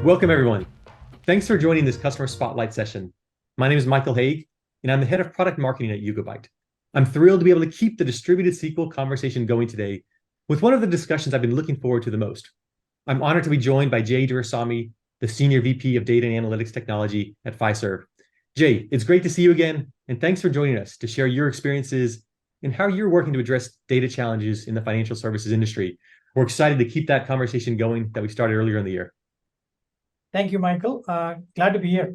Welcome, everyone. Thanks for joining this customer spotlight session. My name is Michael Haig, and I'm the head of product marketing at Yugabyte. I'm thrilled to be able to keep the distributed SQL conversation going today with one of the discussions I've been looking forward to the most. I'm honored to be joined by Jay Duraisamy, the Senior VP of Data and Analytics Technology at Fiserv. Jay, it's great to see you again, and thanks for joining us to share your experiences and how you're working to address data challenges in the financial services industry. We're excited to keep that conversation going that we started earlier in the year. Thank you, Michael. Glad to be here.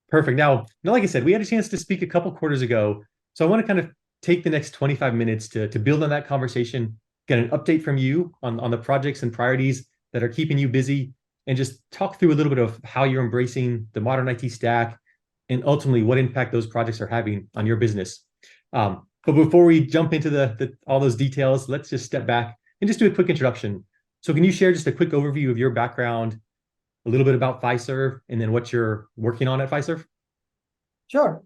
Perfect. Now, like I said, we had a chance to speak a couple quarters ago. So I want to kind of take the next 25 minutes to build on that conversation, get an update from you on the projects and priorities that are keeping you busy, and just talk through a little bit of how you're embracing the modern IT stack and ultimately what impact those projects are having on your business. But before we jump into all those details, let's just step back and just do a quick introduction. So can you share just a quick overview of your background, a little bit about Fiserv, and then what you're working on at Fiserv? Sure.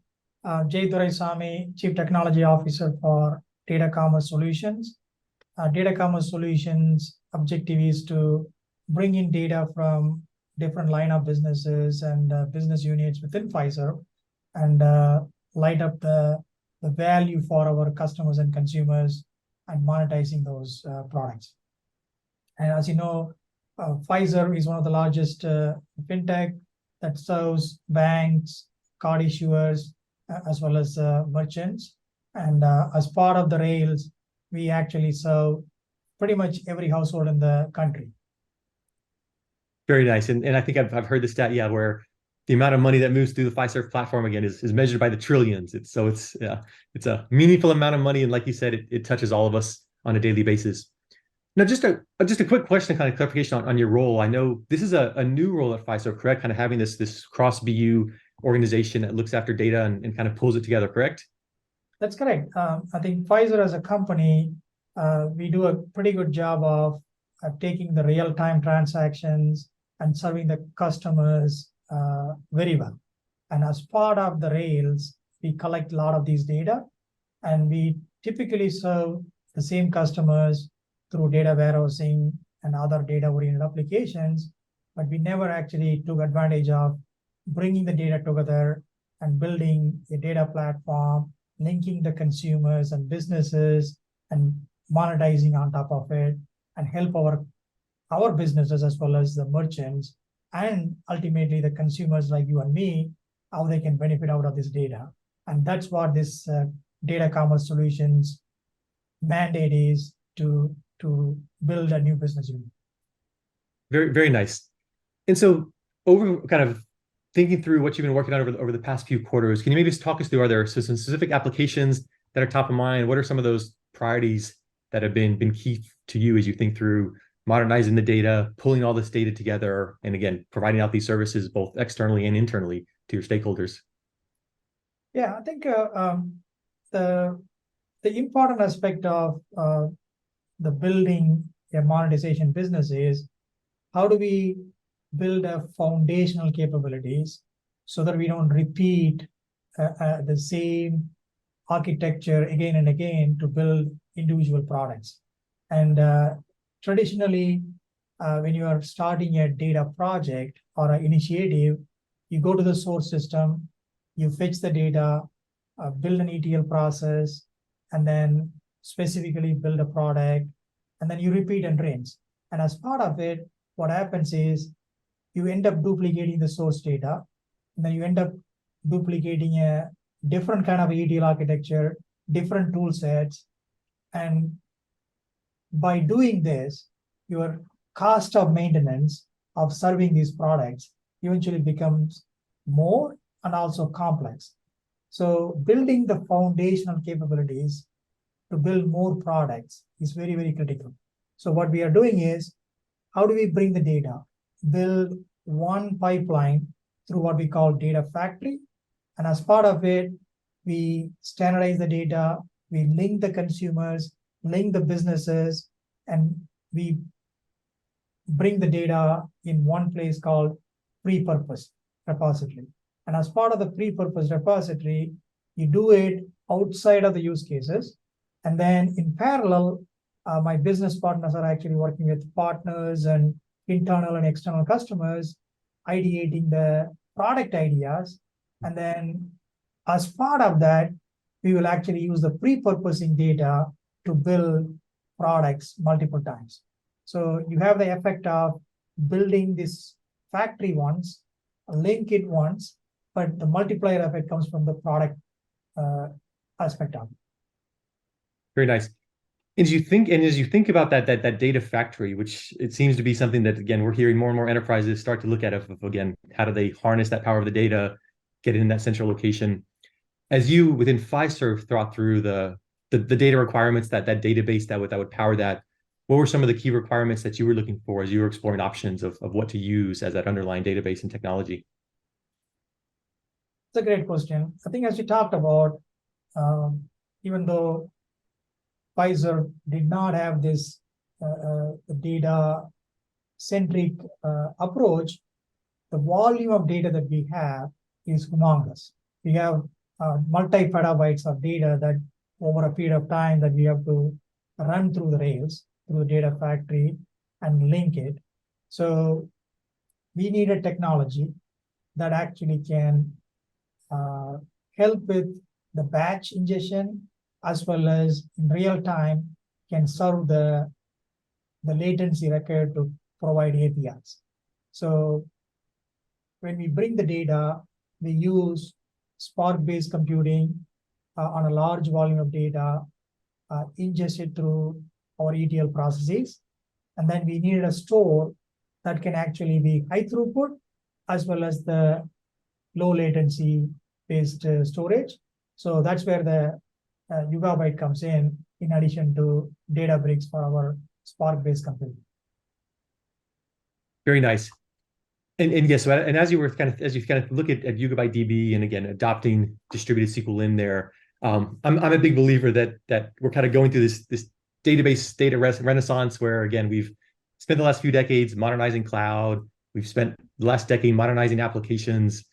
Jay Duraisamy, Chief Technology Officer for Data Commerce Solutions. Data Commerce Solutions' objective is to bring in data from different line of businesses and business units within Fiserv and light up the value for our customers and consumers and monetizing those products. And as you know, Fiserv is one of the largest FinTech that serves banks, card issuers, as well as merchants. And as part of the rails, we actually serve pretty much every household in the country. Very nice. And I think I've heard the stat, where the amount of money that moves through the Fiserv platform again is measured by the trillions. It's a meaningful amount of money. And like you said, it touches all of us on a daily basis. Now, just a quick question, kind of clarification on your role. I know this is a new role at Fiserv, correct? Kind of having this cross BU organization that looks after data and kind of pulls it together, correct? That's correct. I think Fiserv as a company, we do a pretty good job of taking the real-time transactions and serving the customers very well. And as part of the rails, we collect a lot of these data, and we typically serve the same customers through data warehousing and other data-oriented applications, but we never actually took advantage of bringing the data together and building a data platform, linking the consumers and businesses and monetizing on top of it, and help our businesses as well as the merchants and ultimately the consumers like you and me, how they can benefit out of this data. And that's what this data commerce solutions mandate is, to build a new business unit. Very, very nice. And so over kind of thinking through what you've been working on over the past few quarters, can you maybe just talk us through, are there some specific applications that are top of mind? What are some of those priorities that have been key to you as you think through modernizing the data, pulling all this data together, and again, providing out these services both externally and internally to your stakeholders? Yeah, I think the important aspect of the building a monetization business is how do we build a foundational capabilities so that we don't repeat the same architecture again and again to build individual products. And traditionally, when you are starting a data project or an initiative, you go to the source system, you fetch the data, build an ETL process, and then specifically build a product, and then you repeat and rinse. And as part of it, what happens is you end up duplicating the source data, and then you end up duplicating a different kind of ETL architecture, different tool sets. And by doing this, your cost of maintenance of serving these products eventually becomes more and also complex. So building the foundational capabilities to build more products is very, very critical. So what we are doing is, how do we bring the data, build one pipeline through what we call data factory. And as part of it, we standardize the data, we link the consumers, link the businesses, and we bring the data in one place called pre-purposed repository. And as part of the pre-purposed repository, you do it outside of the use cases. And then in parallel, my business partners are actually working with partners and internal and external customers, ideating the product ideas. And then as part of that, we will actually use the pre-purposing data to build products multiple times. So you have the effect of building this factory once, link it once, but the multiplier effect comes from the product aspect of it. Very nice. And as you think about that data factory, which it seems to be something that, again, we're hearing more and more enterprises start to look at, again, how do they harness that power of the data, get it in that central location. As you within Fiserv thought through the data requirements, that database that would power that, what were some of the key requirements that you were looking for as you were exploring options of what to use as that underlying database and technology? It's a great question. I think as you talked about, even though Fiserv did not have this data-centric approach, the volume of data that we have is humongous. We have multi-petabytes of data that over a period of time that we have to run through the rails, through the data factory and link it. So we need a technology that actually can help with the batch ingestion as well as in real time can serve the latency required to provide APIs. So when we bring the data, we use Spark-based computing on a large volume of data, ingest it through our ETL processes, and then we needed a store that can actually be high throughput as well as the low latency based storage. So that's where the Yugabyte comes in addition to Databricks for our Spark-based computing. Very nice. And yes, and as you look at Yugabyte DB and again adopting distributed SQL in there, I'm a big believer that we're kind of going through this database data renaissance where again we've spent the last few decades modernizing cloud. We've spent the last decade modernizing applications.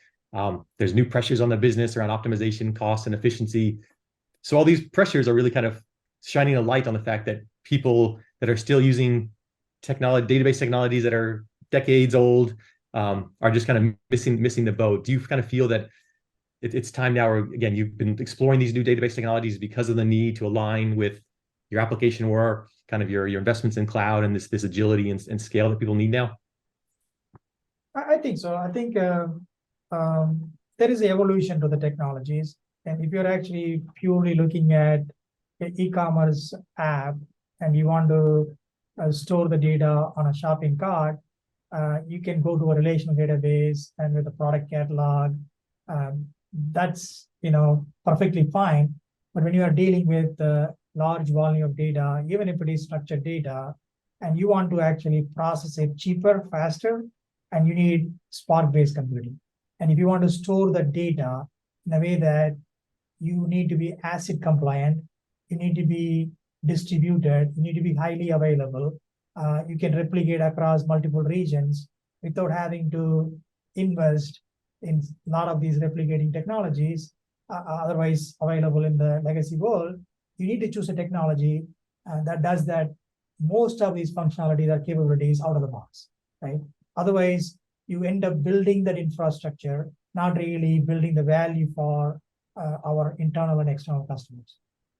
There's new pressures on the business around optimization, cost, and efficiency. So all these pressures are really kind of shining a light on the fact that people that are still using database technologies that are decades old are just kind of missing the boat. Do you kind of feel that it's time now, or again, you've been exploring these new database technologies because of the need to align with your application work, kind of your investments in cloud and this agility and scale that people need now? I think so. I think there is an evolution to the technologies. And if you're actually purely looking at an e-commerce app and you want to store the data on a shopping cart, you can go to a relational database and with a product catalog. That's perfectly fine. But when you are dealing with a large volume of data, even if it is structured data, and you want to actually process it cheaper, faster, and you need Spark-based computing. And if you want to store the data in a way that you need to be ACID compliant, you need to be distributed, you need to be highly available, you can replicate across multiple regions without having to invest in a lot of these replicating technologies, otherwise available in the legacy world. You need to choose a technology that does that. Most of these functionalities or capabilities out of the box, right? Otherwise, you end up building that infrastructure, not really building the value for our internal and external customers.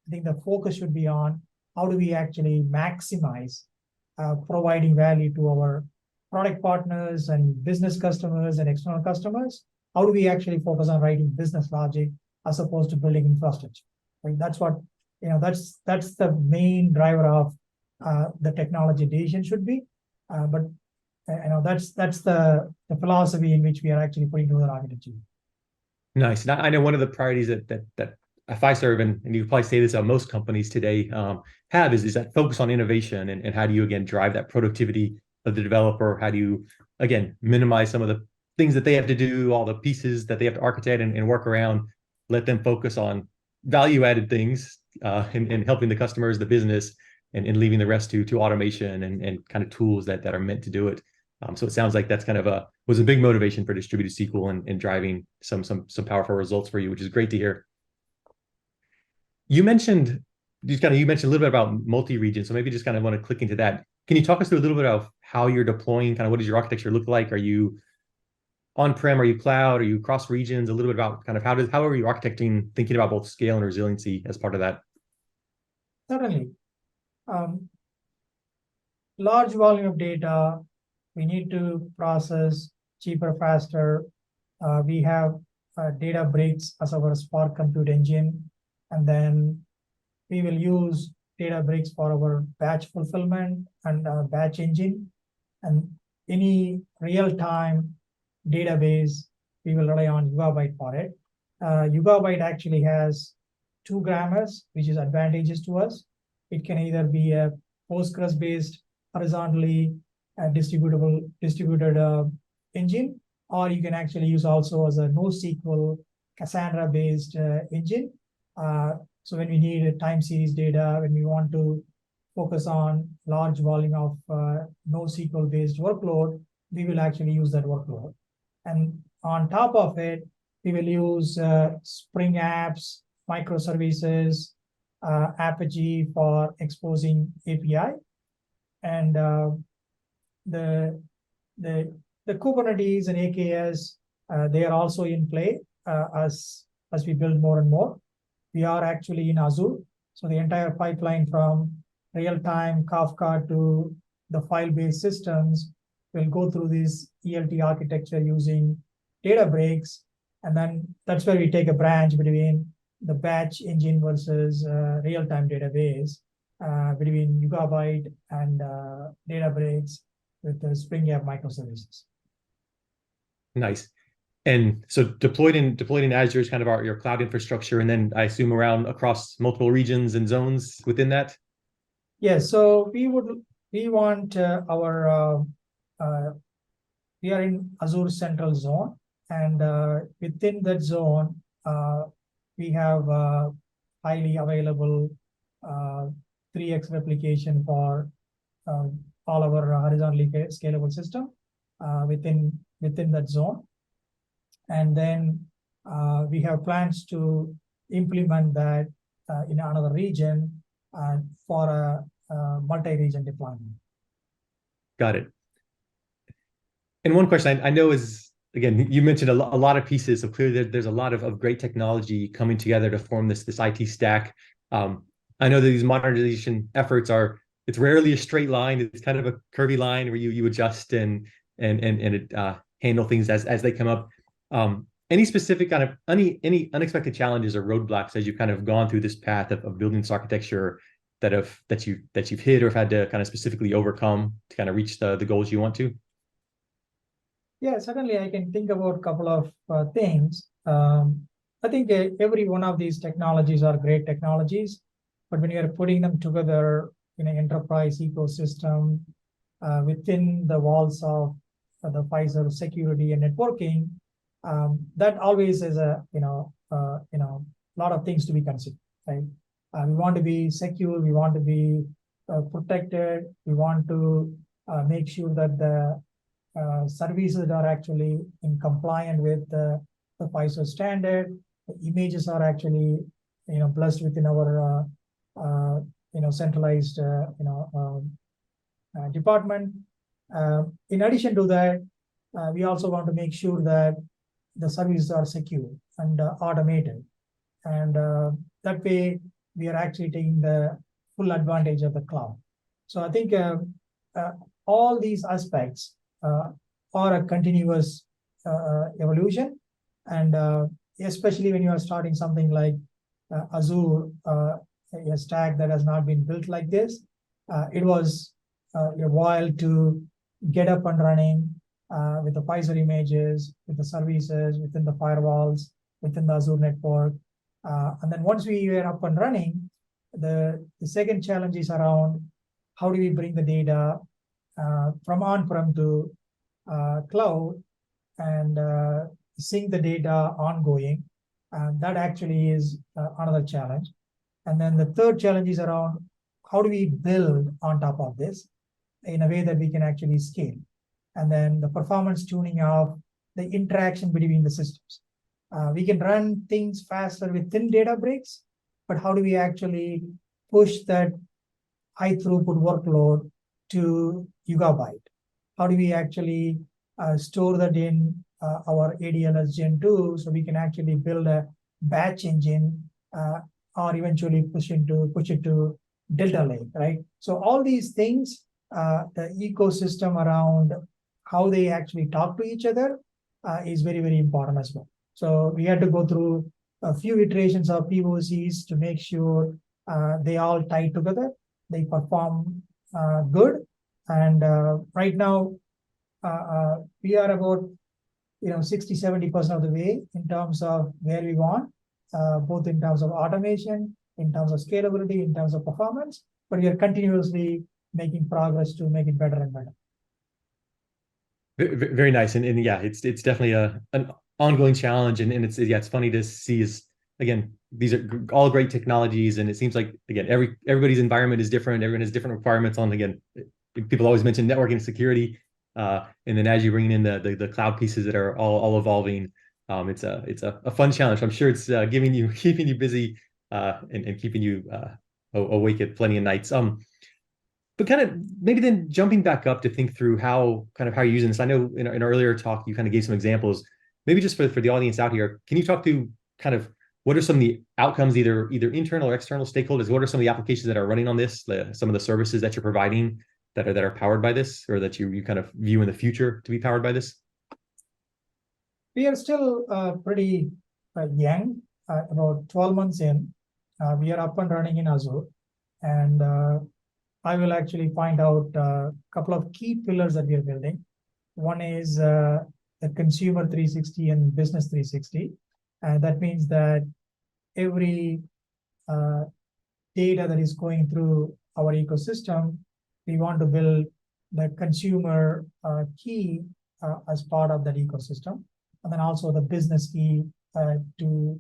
I think the focus should be on how do we actually maximize providing value to our product partners and business customers and external customers. How do we actually focus on writing business logic as opposed to building infrastructure? Right? That's what that's the main driver of the technology decision should be. But that's the philosophy in which we are actually putting together architecture. Nice. And I know one of the priorities that Fiserv, and you probably say this at most companies today have is that focus on innovation and how do you again drive that productivity of the developer? How do you again minimize some of the things that they have to do, all the pieces that they have to architect and work around, let them focus on value-added things and helping the customers, the business, and leaving the rest to automation and kind of tools that are meant to do it. So it sounds like that's kind of was a big motivation for distributed SQL and driving some powerful results for you, which is great to hear. You mentioned a little bit about multi-region, so maybe just kind of want to click into that. can you talk us through a little bit of how you're deploying, kind of what does your architecture look like? Are you on-prem? Are you cloud? Are you across regions? A little bit about kind of how are you architecting, thinking about both scale and resiliency as part of that? Certainly. Large volume of data, we need to process cheaper, faster. We have Databricks as our Spark compute engine, and then we will use Databricks for our batch fulfillment and batch engine. And any real-time database, we will rely on Yugabyte for it. Yugabyte actually has two grammars, which is advantageous to us. It can either be a Postgres-based, horizontally distributed engine, or you can actually use also as a NoSQL Cassandra-based engine. So when we need a time series data, when we want to focus on large volume of NoSQL-based workload, we will actually use that workload. And on top of it, we will use Spring Apps, microservices, Apogee for exposing API, and the Kubernetes and AKS, they are also in play as we build more and more. We are actually in Azure, so the entire pipeline from real-time Kafka to the file-based systems will go through this ELT architecture using Databricks, and then that's where we take a branch between the batch engine versus real-time database, between Yugabyte and Databricks with the Spring App microservices. Nice. And so deployed in Azure is kind of your cloud infrastructure, and then I assume around across multiple regions and zones within that. Yes. So we want we are in Azure Central Zone, and within that zone, we have highly available 3x replication for all our horizontally scalable system within that zone. And then we have plans to implement that in another region for a multi-region deployment. Got it. And one question I know is, again, you mentioned a lot of pieces, so clearly there's a lot of great technology coming together to form this IT stack. I know that these modernization efforts it's rarely a straight line. It's kind of a curvy line where you adjust and handle things as they come up. Any specific kind of any unexpected challenges or roadblocks as you've kind of gone through this path of building this architecture that you've hit or have had to kind of specifically overcome to kind of reach the goals you want to? Yeah, certainly I can think about a couple of things. I think every one of these technologies are great technologies, but when you're putting them together in an enterprise ecosystem within the walls of the Fiserv security and networking, that always is a lot of things to be considered, right? We want to be secure, we want to be protected, we want to make sure that the services are actually in compliant with the Fiserv standard. The images are actually blessed within our centralized department. In addition to that, we also want to make sure that the services are secure and automated, and that way we are actually taking the full advantage of the cloud. So I think all these aspects are a continuous evolution, and especially when you are starting something like Azure, a stack that has not been built like this, it was a while to get up and running with the Fiserv images, with the services, within the firewalls, within the Azure network. And then once we were up and running, the second challenge is around how do we bring the data from on-prem to cloud and sync the data ongoing. That actually is another challenge. And then the third challenge is around how do we build on top of this in a way that we can actually scale. And then the performance tuning of the interaction between the systems. We can run things faster within Databricks, but how do we actually push that high throughput workload to Yugabyte? How do we actually store that in our ADLS Gen 2 so we can actually build a batch engine or eventually push it to Delta Lake, right? So all these things, the ecosystem around how they actually talk to each other is very, very important as well. So we had to go through a few iterations of POCs to make sure they all tie together, they perform good. And right now, we are about 60-70% of the way in terms of where we want, both in terms of automation, in terms of scalability, in terms of performance, but we are continuously making progress to make it better and better. Very nice, and yeah, it's definitely an ongoing challenge, and it's funny to see is again these are all great technologies, and it seems like again everybody's environment is different, everyone has different requirements on again. People always mention networking and security, and then as you bring in the cloud pieces that are all evolving, it's a fun challenge. I'm sure it's keeping you busy and keeping you awake at plenty of nights. But kind of maybe then jumping back up to think through how you're using this. I know in an earlier talk you kind of gave some examples. Maybe just for the audience out here, can you talk to kind of what are some of the outcomes, either internal or external stakeholders? What are some of the applications that are running on this? Some of the services that you're providing that are powered by this, or that you kind of view in the future to be powered by this? We are still pretty young, about 12 months in. We are up and running in Azure, and I will actually point out a couple of key pillars that we are building. One is the consumer 360 and business 360. And that means that every data that is going through our ecosystem, we want to build the consumer key as part of that ecosystem. And then also the business key to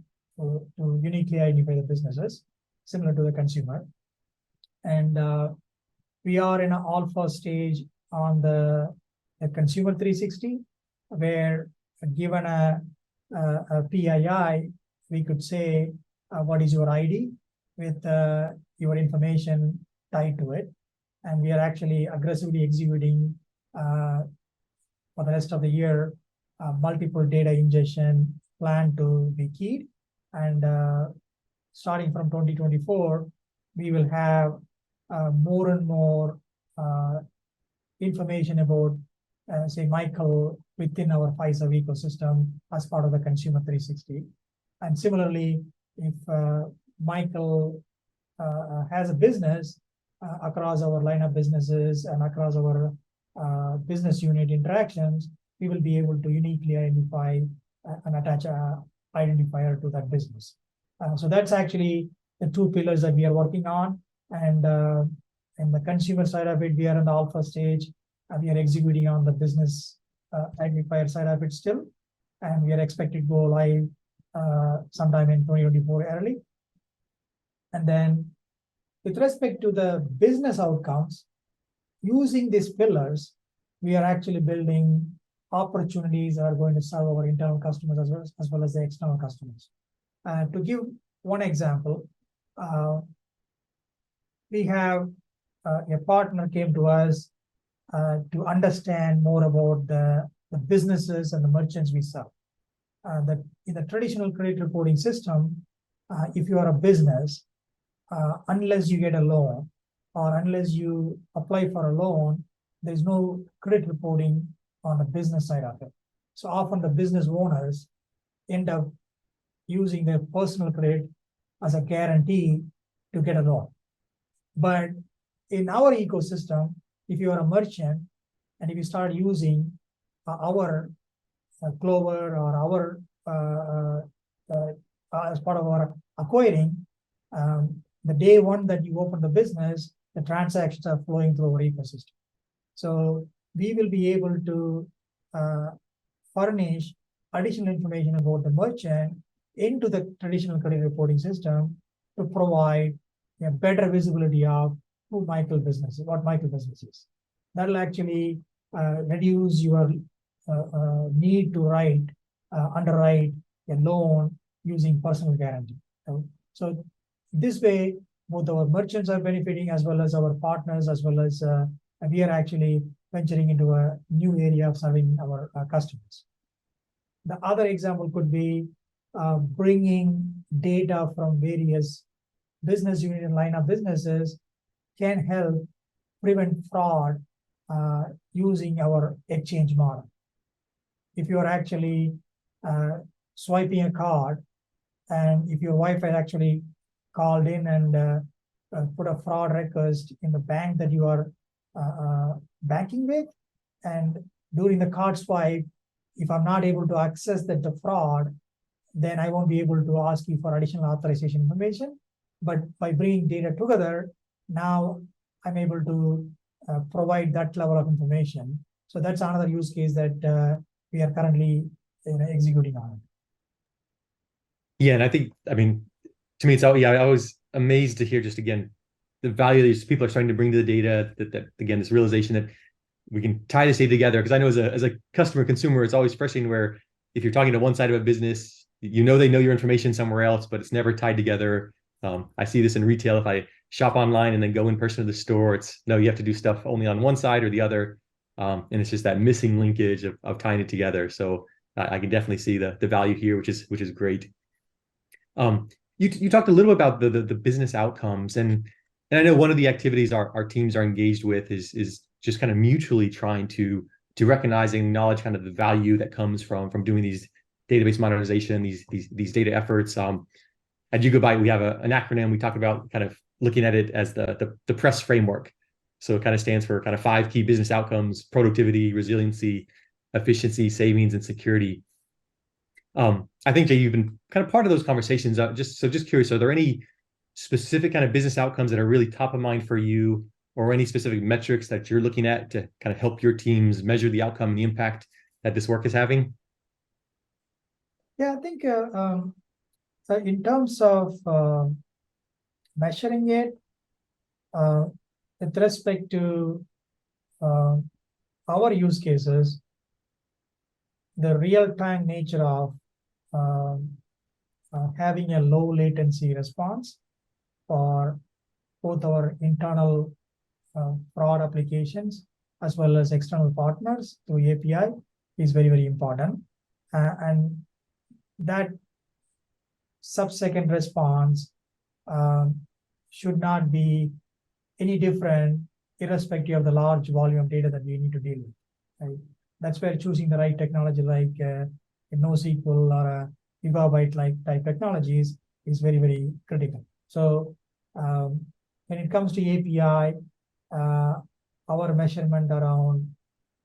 uniquely identify the businesses, similar to the consumer. And we are in an alpha stage on the consumer 360, where given a PII, we could say what is your ID with your information tied to it. And we are actually aggressively executing for the rest of the year multiple data ingestion plan to be keyed. And starting from 2024, we will have more and more information about, say, Michael within our Fiserv ecosystem as part of the consumer 360. And similarly, if Michael has a business across our line of businesses and across our business unit interactions, we will be able to uniquely identify and attach an identifier to that business. So that's actually the two pillars that we are working on. And the consumer side of it, we are in the alpha stage, and we are executing on the business identifier side of it still. And we are expected to go live sometime in 2024 early. And then with respect to the business outcomes, using these pillars, we are actually building opportunities that are going to serve our internal customers as well as the external customers. To give one example, we have a partner came to us to understand more about the businesses and the merchants we serve. That in the traditional credit reporting system, if you are a business, unless you get a loan or unless you apply for a loan, there's no credit reporting on the business side of it. So often the business owners end up using their personal credit as a guarantee to get a loan. But in our ecosystem, if you are a merchant and if you start using our Clover or our as part of our acquiring, the day one that you open the business, the transactions are flowing through our ecosystem. So we will be able to furnish additional information about the merchant into the traditional credit reporting system to provide a better visibility of who Michael business is, what Michael business is. That'll actually reduce your need to underwrite a loan using personal guarantee. So this way, both our merchants are benefiting as well as our partners, as well as we are actually venturing into a new area of serving our customers. The other example could be bringing data from various business unit and line of businesses can help prevent fraud using our exchange model. If you are actually swiping a card, and if your wife had actually called in and put a fraud request in the bank that you are banking with, and during the card swipe, if I'm not able to access the fraud, then I won't be able to ask you for additional authorization information. But by bringing data together, now I'm able to provide that level of information. So that's another use case that we are currently executing on. Yeah, and I think, I mean, to me, I was amazed to hear just again the value that these people are starting to bring to the data. That again, this realization that we can tie this data together. Because I know as a customer consumer, it's always frustrating where if you're talking to one side of a business, they know your information somewhere else, but it's never tied together. I see this in retail. If I shop online and then go in person to the store, it's no, you have to do stuff only on one side or the other, and it's just that missing linkage of tying it together. So I can definitely see the value here, which is great. You talked a little about the business outcomes, and I know one of the activities our teams are engaged with is just kind of mutually trying to recognizing knowledge, kind of the value that comes from doing these database modernization, these data efforts. At Yugabyte, we have an acronym. We talk about kind of looking at it as the PRESS framework. So it kind of stands for kind of 5 key business outcomes: productivity, resiliency, efficiency, savings, and security. I think, Jay, you've been kind of part of those conversations. Just curious, are there any specific kind of business outcomes that are really top of mind for you, or any specific metrics that you're looking at to kind of help your teams measure the outcome and the impact that this work is having? Yeah, I think in terms of measuring it, with respect to our use cases, the real-time nature of having a low latency response for both our internal fraud applications as well as external partners through API is very, very important. And that sub-second response should not be any different irrespective of the large volume of data that we need to deal with. Right? That's where choosing the right technology like NoSQL or Yugabyte like type technologies is very, very critical. So when it comes to API, our measurement around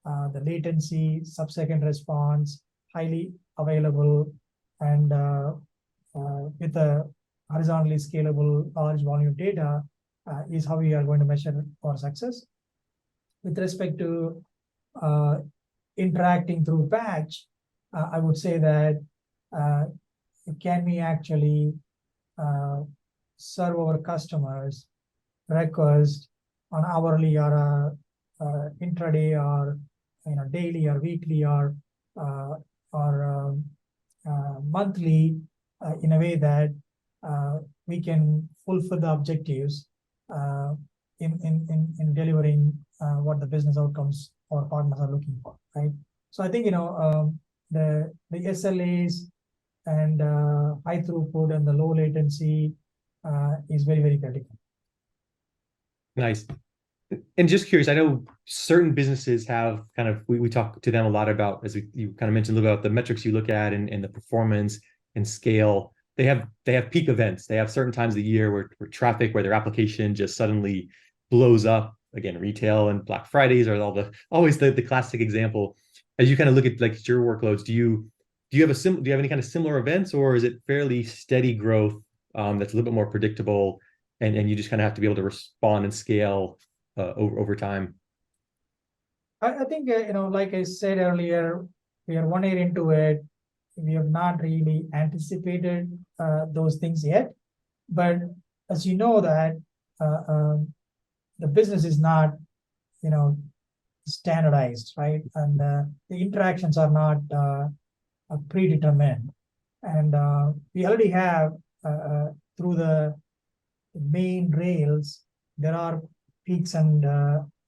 the latency, sub-second response, highly available, and with a horizontally scalable large volume of data is how we are going to measure our success. With respect to interacting through batch, I would say that can we actually serve our customers request on hourly or intraday or daily or weekly or monthly in a way that we can fulfill the objectives in delivering what the business outcomes our partners are looking for, right? So I think the SLAs and high throughput and the low latency is very, very critical. Nice. And just curious, I know certain businesses have kind of, we talk to them a lot about, as you kind of mentioned, about the metrics you look at and the performance and scale. They have peak events. They have certain times of the year where traffic, where their application just suddenly blows up. Again, retail and Black Fridays are always the classic example. As you kind of look at like your workloads, do you have any kind of similar events, or is it fairly steady growth that's a little bit more predictable, and you just kind of have to be able to respond and scale over time? I think like I said earlier, we are 1 year into it. We have not really anticipated those things yet, but as you know that the business is not standardized, right? And the interactions are not predetermined, and we already have through the main rails there are peaks and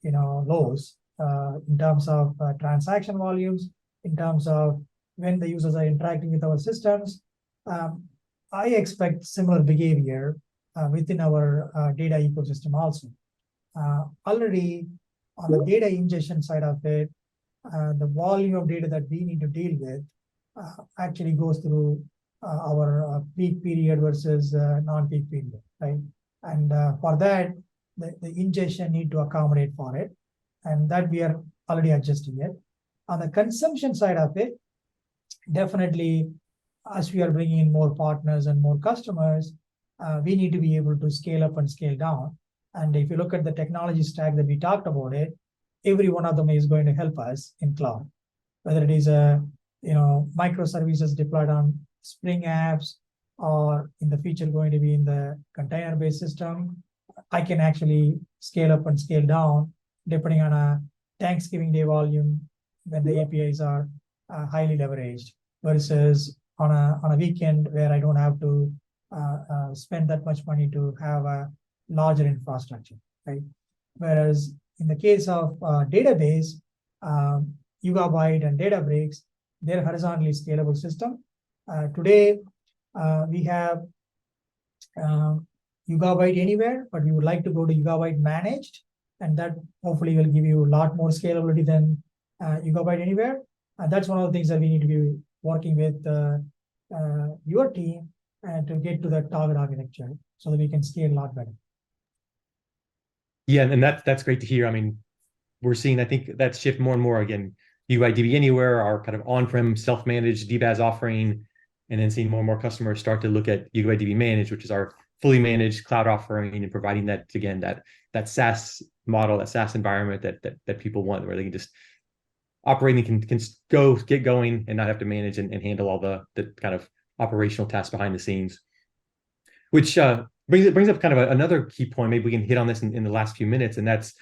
lows in terms of transaction volumes, in terms of when the users are interacting with our systems. I expect similar behavior within our data ecosystem also. Already on the data ingestion side of it, the volume of data that we need to deal with actually goes through our peak period versus non-peak period, right? And for that, the ingestion need to accommodate for it, and that we are already adjusting it. On the consumption side of it, definitely, as we are bringing in more partners and more customers, we need to be able to scale up and scale down. And if you look at the technology stack that we talked about it, every one of them is going to help us in cloud, whether it is a microservices deployed on Spring apps, or in the future going to be in the container-based system. I can actually scale up and scale down depending on a Thanksgiving Day volume when the APIs are highly leveraged, versus on a weekend where I don't have to spend that much money to have a larger infrastructure, right? Whereas in the case of database, Yugabyte and Databricks, they're horizontally scalable system. Today, we have Yugabyte Anywhere, but we would like to go to Yugabyte Managed, and that hopefully will give you a lot more scalability than Yugabyte Anywhere. That's one of the things that we need to be working with your team to get to that target architecture so that we can scale a lot better. Yeah, and that's great to hear. I mean, we're seeing, I think, that shift more and more. Again, UIDB Anywhere, our kind of on-prem self-managed DBaaS offering, and then seeing more and more customers start to look at UIDB Managed, which is our fully managed cloud offering, and providing that, again, that SaaS model, that SaaS environment that people want, where they can just operate and can get going and not have to manage and handle all the kind of operational tasks behind the scenes. Which brings up kind of another key point. Maybe we can hit on this in the last few minutes, and that's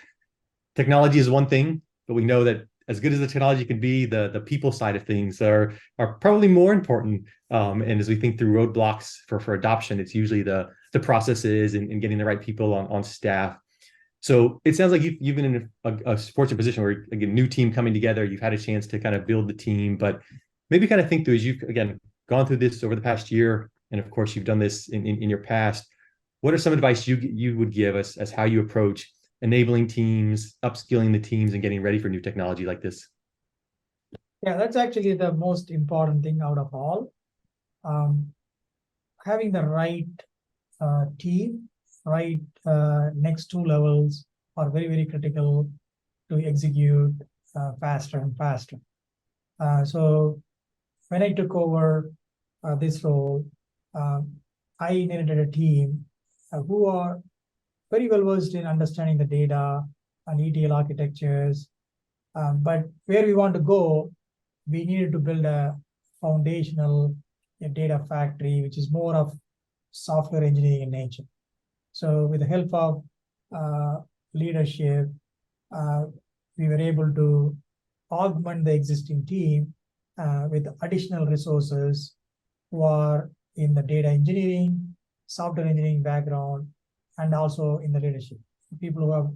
technology is one thing, but we know that as good as the technology can be, the people side of things are probably more important. And as we think through roadblocks for adoption, it's usually the processes and getting the right people on staff. So it sounds like you've been in a fortunate position where, again, new team coming together, you've had a chance to kind of build the team, but maybe kind of think through, as you've, again, gone through this over the past year, and of course you've done this in your past, what are some advice you would give us as how you approach enabling teams, upskilling the teams, and getting ready for new technology like this? Yeah, that's actually the most important thing out of all. Having the right team, right next two levels are very, very critical to execute faster and faster. So when I took over this role, I inherited a team who are very well versed in understanding the data and ETL architectures. But where we want to go, we needed to build a foundational data factory, which is more of software engineering in nature. So with the help of leadership, we were able to augment the existing team with additional resources who are in the data engineering, software engineering background, and also in the leadership. People who have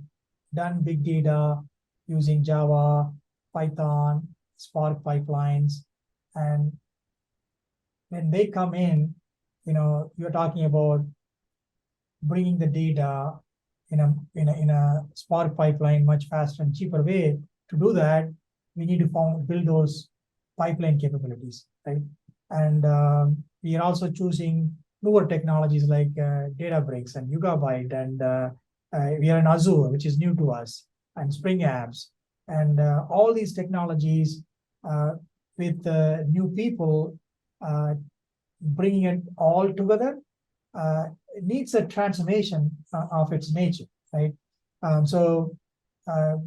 done big data using Java, Python, Spark pipelines. And when they come in, you're talking about bringing the data in a Spark pipeline much faster and cheaper way. To do that, we need to build those pipeline capabilities, right? And we are also choosing newer technologies like Databricks and Yugabyte, and we are in Azure, which is new to us, and Spring apps, and all these technologies with new people bringing it all together. It needs a transformation of its nature, right? So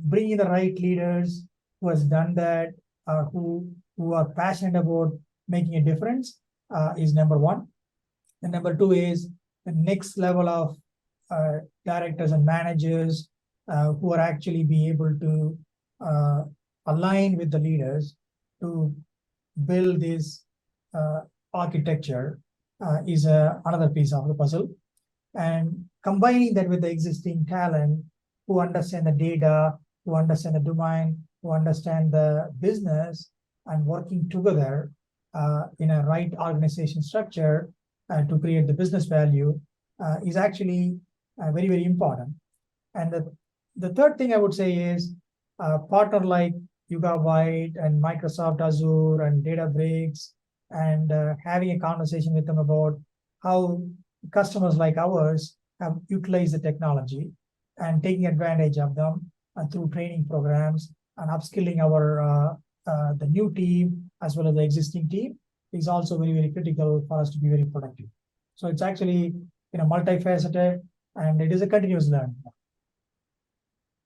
bringing the right leaders who has done that, who are passionate about making a difference is number one. And number two is the next level of directors and managers who are actually be able to align with the leaders to build this architecture is another piece of the puzzle. And combining that with the existing talent who understand the data, who understand the domain, who understand the business, and working together in a right organization structure to create the business value is actually very, very important. And the third thing I would say is partner like Yugabyte and Microsoft Azure and Databricks, and having a conversation with them about how customers like ours have utilized the technology and taking advantage of them through training programs and upskilling our the new team as well as the existing team is also very, very critical for us to be very productive. So it's actually multifaceted, and it is a continuous learning.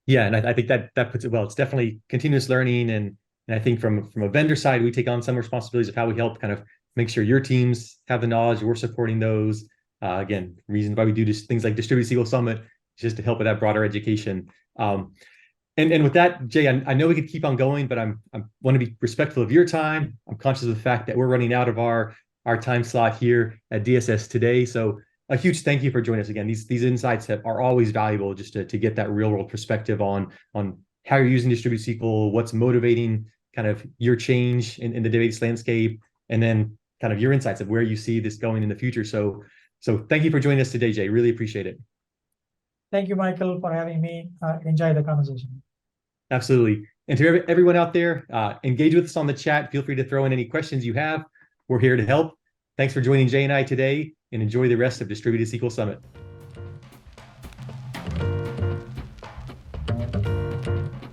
Yeah, and I think that puts it well. It's definitely continuous learning, and I think from a vendor side, we take on some responsibilities of how we help kind of make sure your teams have the knowledge. We're supporting those. Again, reasons why we do just things like Distributed SQL Summit, just to help with that broader education. And with that, Jay, I know we could keep on going, but I want to be respectful of your time. I'm conscious of the fact that we're running out of our time slot here at DSS today. So a huge thank you for joining us again. These insights are always valuable, just to get that real world perspective on how you're using Distributed SQL, what's motivating kind of your change in the database landscape, and then kind of your insights of where you see this going in the future. So thank you for joining us today, Jay. Really appreciate it. Thank you, Michael, for having me. Enjoy the conversation. Absolutely. And to everyone out there, engage with us on the chat. Feel free to throw in any questions you have. We're here to help. Thanks for joining Jay and I today, and enjoy the rest of Distributed SQL Summit.